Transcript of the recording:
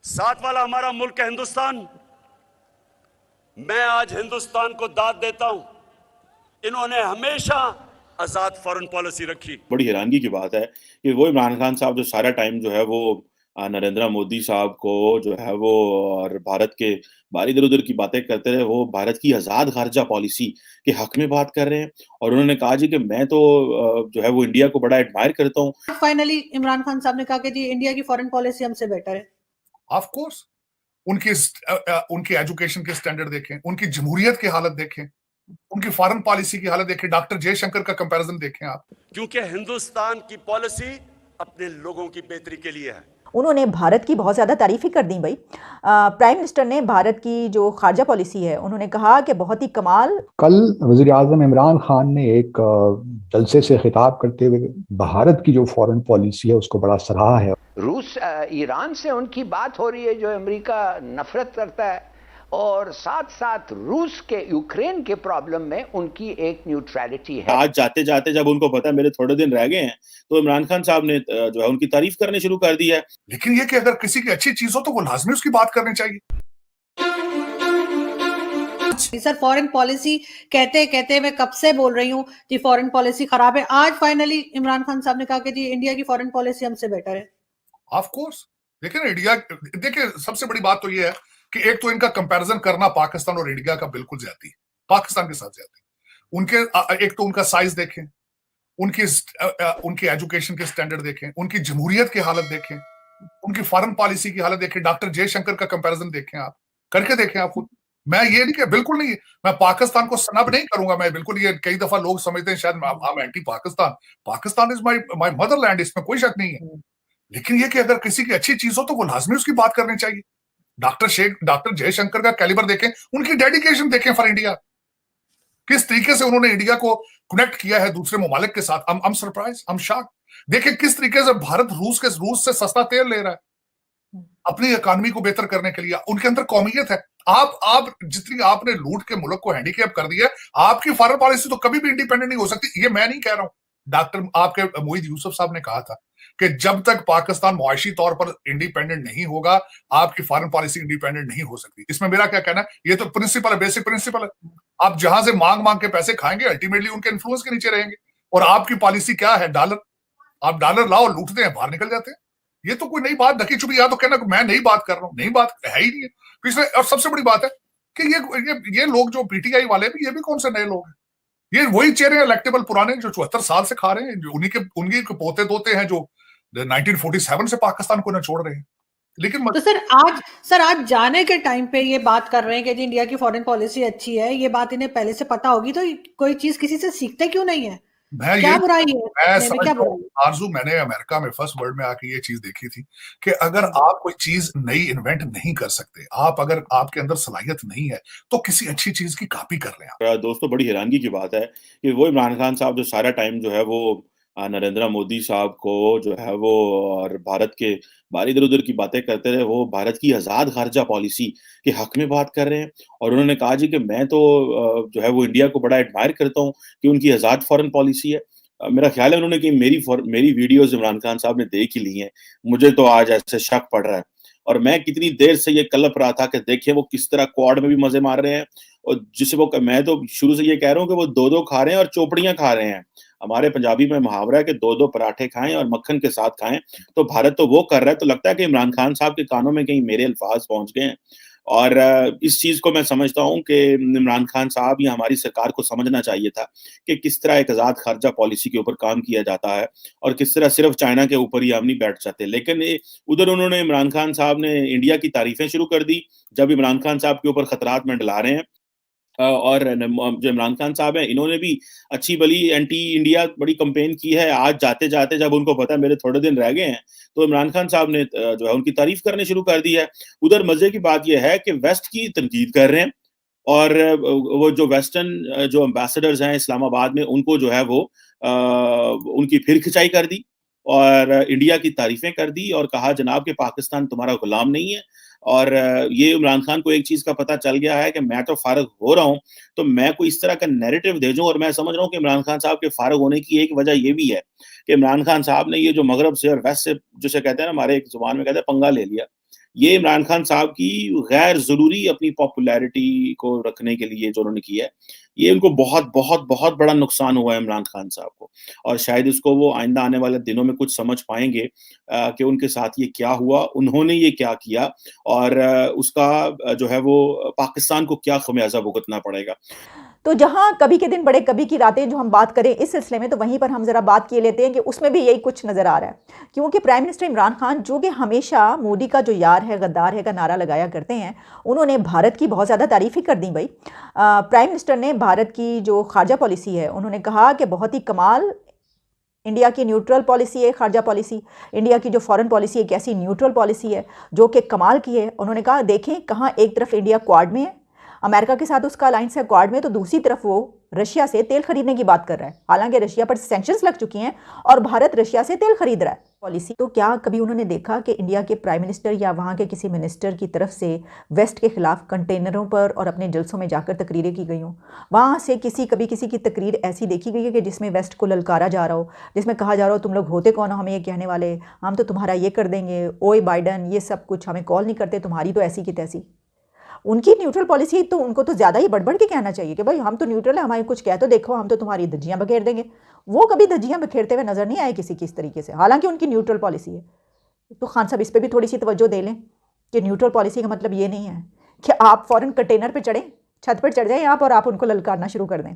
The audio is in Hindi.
साथ वाला हमारा मुल्क है हिंदुस्तान। मैं आज हिंदुस्तान को दाद देता हूं, इन्होंने हमेशा आजाद फॉरेन पॉलिसी रखी। बड़ी हैरानगी की बात है कि वो इमरान खान साहब जो सारा टाइम जो है वो नरेंद्र मोदी साहब को जो है वो और भारत के बाहर इधर उधर की बातें करते रहे, वो भारत की आजाद खारजा पॉलिसी के हक में बात कर रहे हैं। और उन्होंने कहा जी कि मैं तो जो है वो इंडिया को बड़ा एडमायर करता हूँ। फाइनली इमरान खान साहब ने कहा कि जी इंडिया की फॉरेन पॉलिसी हमसे बेटर है। ऑफ कोर्स उनकी एजुकेशन के स्टैंडर्ड देखें, उनकी जमहूरियत की हालत देखें, उनकी फॉरेन पॉलिसी की हालत देखें, डॉक्टर जयशंकर का कंपैरिजन देखें आप। क्योंकि हिंदुस्तान की पॉलिसी अपने लोगों की बेहतरी के लिए है। उन्होंने भारत की बहुत ज़्यादा तारीफ ही कर दी भाई। प्राइम मिनिस्टर ने भारत की जो खारजा पॉलिसी है उन्होंने कहा कि बहुत ही कमाल। कल वज़ीर आज़म इमरान खान ने एक जलसे से खिताब करते हुए भारत की जो फॉरेन पॉलिसी है उसको बड़ा सराहा है। रूस ईरान से उनकी बात हो रही है जो अमेरिका नफरत करता है, और साथ साथ रूस के यूक्रेन के प्रॉब्लम में उनकी एक न्यूट्रलिटी है। आज जाते जाते जब उनको पता है मेरे थोड़े दिन रह गए हैं तो इमरान खान साहब ने जो है उनकी तारीफ करनी शुरू कर दी है। लेकिन ये कि अगर किसी की अच्छी चीज हो तो वो लाजमी उसकी बात करनी चाहिए। सर फॉरेन पॉलिसी कहते कहते मैं कब से बोल रही हूँ कि फॉरेन पॉलिसी खराब है। आज फाइनली इमरान खान साहब ने कहा कि जी इंडिया की फॉरेन पॉलिसी हमसे बेटर है। ऑफ कोर्स लेकिन इंडिया, देखिए सबसे बड़ी बात तो ये है कि एक तो इनका कंपैरिजन करना पाकिस्तान और इंडिया का बिल्कुल ज्यादा है, पाकिस्तान के साथ ज्यादा है। उनके एक तो उनका साइज देखें, उनकी एजुकेशन के स्टैंडर्ड देखें, उनकी जमहूरियत की हालत देखें, उनकी फॉरेन पॉलिसी की हालत देखें, डॉक्टर जयशंकर का कंपैरिजन देखें, आप करके देखें आप खुद। मैं ये नहीं कि बिल्कुल नहीं, मैं पाकिस्तान को स्नब नहीं करूंगा, मैं बिल्कुल, ये कई दफा लोग समझते हैं शायद I'm anti Pakistan. Pakistan is my Motherland, इसमें कोई शक नहीं है। लेकिन ये कि अगर किसी की अच्छी चीज हो तो वो लाजमी उसकी बात करनी चाहिए। डॉक्टर जयशंकर का कैलिबर देखें, उनकी डेडिकेशन देखें फॉर इंडिया, किस तरीके से उन्होंने इंडिया को कनेक्ट किया है दूसरे ममालिक के साथ। I'm surprise, I'm shock. देखें किस तरीके से भारत रूस से सस्ता तेल ले रहा है अपनी इकोनॉमी को बेहतर करने के लिए। उनके अंदर कौमियत है। आप जितनी आपने लूट के मुल्क को हैंडीकैप कर दिया, आपकी फॉरेन पॉलिसी तो कभी भी इंडिपेंडेंट नहीं हो सकती। ये मैं नहीं कह रहा हूं, डॉक्टर आपके मोहित यूसुफ साहब ने कहा था कि जब तक पाकिस्तान मुआशी तौर पर इंडिपेंडेंट नहीं होगा, आपकी फॉरेन पॉलिसी इंडिपेंडेंट नहीं हो सकती। इसमें मेरा क्या कहना है, ये तो प्रिंसिपल है, बेसिक प्रिंसिपल है। आप जहां से मांग मांग के पैसे खाएंगे, अल्टीमेटली उनके इन्फ्लुएंस के नीचे रहेंगे। और आपकी पॉलिसी क्या है, डॉलर। आप डॉलर लाओ, लूटते हैं, बाहर निकल जाते हैं। ये तो कोई नई बात ढकी छुपी, या तो कहना मैं नई बात कर रहा हूं, नई बात है ही नहीं है। तो इसमें और सबसे बड़ी बात है कि ये लोग जो पीटीआई वाले भी, ये भी कौन से नए लोग हैं? ये वही चेहरे इलेक्टेबल पुराने जो 74 साल से खा रहे हैं, जो उन्हीं के पोते दोते हैं जो 1947 से पाकिस्तान को न छोड़ रहे हैं। लेकिन तो सर आज जाने के टाइम पे ये बात कर रहे हैं कि जी इंडिया की फॉरेन पॉलिसी अच्छी है, ये बात इन्हें पहले से पता होगी तो कोई चीज किसी से सीखते क्यों नहीं है? क्या बुराई है? आरजू, मैंने अमेरिका में फर्स्ट वर्ल्ड में आके ये चीज देखी थी कि अगर आप कोई चीज नई इन्वेंट नहीं कर सकते, अगर आपके अंदर सलाहियत नहीं है, तो किसी अच्छी चीज की कॉपी कर लें आप। दोस्तों बड़ी हैरानगी की बात है कि वो इमरान खान साहब जो सारा टाइम जो है वो नरेंद्र मोदी साहब को जो है वो और भारत के बाहर इधर उधर की बातें करते रहे, वो भारत की आजाद खारजा पॉलिसी के हक में बात कर रहे हैं। और उन्होंने कहा जी कि मैं तो जो है वो इंडिया को बड़ा एडमायर करता हूँ कि उनकी आजाद फॉरेन पॉलिसी है। मेरा ख्याल है उन्होंने कि मेरी वीडियोस इमरान खान साहब ने देख ही ली हैं। मुझे तो आज ऐसे शक पड़ रहा है, और मैं कितनी देर से ये कलप रहा था कि देखें वो किस तरह क्वाड में भी मजे मार रहे हैं, और जिसे वो, मैं तो शुरू से ये कह रहा हूँ कि वो दो खा रहे हैं और चोपड़ियां खा रहे हैं। हमारे पंजाबी में मुहावरा है कि दो पराठे खाएं और मक्खन के साथ खाएं। तो भारत तो वो कर रहा है, तो लगता है कि इमरान खान साहब के कानों में कहीं मेरे अल्फाज पहुंच गए हैं। और इस चीज को मैं समझता हूं कि इमरान खान साहब या हमारी सरकार को समझना चाहिए था कि किस तरह एक आजाद खारजा पॉलिसी के ऊपर काम किया जाता है और किस तरह सिर्फ चाइना के ऊपर ही हम नहीं बैठ जाते। लेकिन उधर उन्होंने, इमरान खान साहब ने इंडिया की तारीफें शुरू कर दी जब इमरान खान साहब के ऊपर खतरात मंडला रहे हैं। और जो इमरान खान साहब हैं, इन्होंने भी अच्छी भली एंटी इंडिया बड़ी कंपेन की है। आज जाते जाते जब उनको पता है मेरे थोड़े दिन रह गए हैं तो इमरान खान साहब ने जो है उनकी तारीफ करनी शुरू कर दी है। उधर मजे की बात यह है कि वेस्ट की तनकीद कर रहे हैं, और वो जो वेस्टर्न जो एम्बेसडर्स हैं इस्लामाबाद में, उनको जो है वो उनकी फिर खिंचाई कर दी और इंडिया की तारीफें कर दी और कहा जनाब कि पाकिस्तान तुम्हारा गुलाम नहीं है। और ये इमरान खान को एक चीज का पता चल गया है कि मैं तो फारग हो रहा हूं, तो मैं कोई इस तरह का नैरेटिव दे दूं। और मैं समझ रहा हूं कि इमरान खान साहब के फारग होने की एक वजह ये भी है कि इमरान खान साहब ने ये जो मगरब से और वेस्ट से, जिसे कहते हैं ना, हमारे एक जुबान में कहते हैं पंगा ले लिया। ये इमरान खान साहब की गैर ज़रूरी अपनी पॉपुलैरिटी को रखने के लिए जो उन्होंने किया है, ये उनको बहुत बहुत बहुत बड़ा नुकसान हुआ है इमरान खान साहब को। और शायद इसको वो आइंदा आने वाले दिनों में कुछ समझ पाएँगे कि उनके साथ ये क्या हुआ, उन्होंने ये क्या किया और उसका जो है वो पाकिस्तान को क्या ख़मियाज़ा भुगतना पड़ेगा। तो जहां कभी के दिन बड़े कभी की रातें जो हम बात करें इस सिलसिले में, तो वहीं पर हम जरा बात किए लेते हैं कि उसमें भी यही कुछ नजर आ रहा है, क्योंकि प्राइम मिनिस्टर इमरान खान जो कि हमेशा मोदी का जो यार है गद्दार है का नारा लगाया करते हैं, उन्होंने भारत की बहुत ज़्यादा तारीफ ही कर दी भाई। प्राइम मिनिस्टर ने भारत की जो खारजा पॉलिसी है, उन्होंने कहा कि बहुत ही कमाल इंडिया की न्यूट्रल पॉलिसी है खारजा पॉलिसी, इंडिया की जो फॉरेन पॉलिसी एक ऐसी न्यूट्रल पॉलिसी है जो कि कमाल की है। उन्होंने कहा देखें कहाँ एक तरफ इंडिया क्वाड में है, अमेरिका के साथ उसका अलायंस है क्वाड में, तो दूसरी तरफ वो रशिया से तेल खरीदने की बात कर रहा है। हालांकि रशिया पर सैंक्शंस लग चुकी हैं और भारत रशिया से तेल खरीद रहा है पॉलिसी। तो क्या कभी उन्होंने देखा कि इंडिया के प्राइम मिनिस्टर या वहाँ के किसी मिनिस्टर की तरफ से वेस्ट के खिलाफ कंटेनरों पर और अपने जलसों में जाकर तकरीरें की गई हों? वहाँ से कभी किसी की तकरीर ऐसी देखी गई है कि जिसमें वेस्ट को ललकारा जा रहा हो, जिसमें कहा जा रहा हो तुम लोग होते कौन हो हमें ये कहने वाले, हम तो तुम्हारा ये कर देंगे, ओए बाइडन ये सब कुछ, हमें कॉल नहीं करते, तुम्हारी तो ऐसी की तैसी। उनकी न्यूट्रल पॉलिसी तो उनको तो ज़्यादा ही बढ़ के कहना चाहिए कि भाई हम तो न्यूट्रल है, हमारे कुछ कह तो देखो, हम तो तुम्हारी धज्जियाँ बखेर देंगे। वो कभी धज्जियाँ बखेरते हुए नज़र नहीं आए किसी की इस तरीके से, हालांकि उनकी न्यूट्रल पॉलिसी है। तो खान साहब इस पर भी थोड़ी सी तवज्जो दे लें कि न्यूट्रल पॉलिसी का मतलब ये नहीं है कि आप फॉरेन कंटेनर पर चढ़ें, छत पर चढ़ जाएं आप और आप उनको ललकारना शुरू कर दें।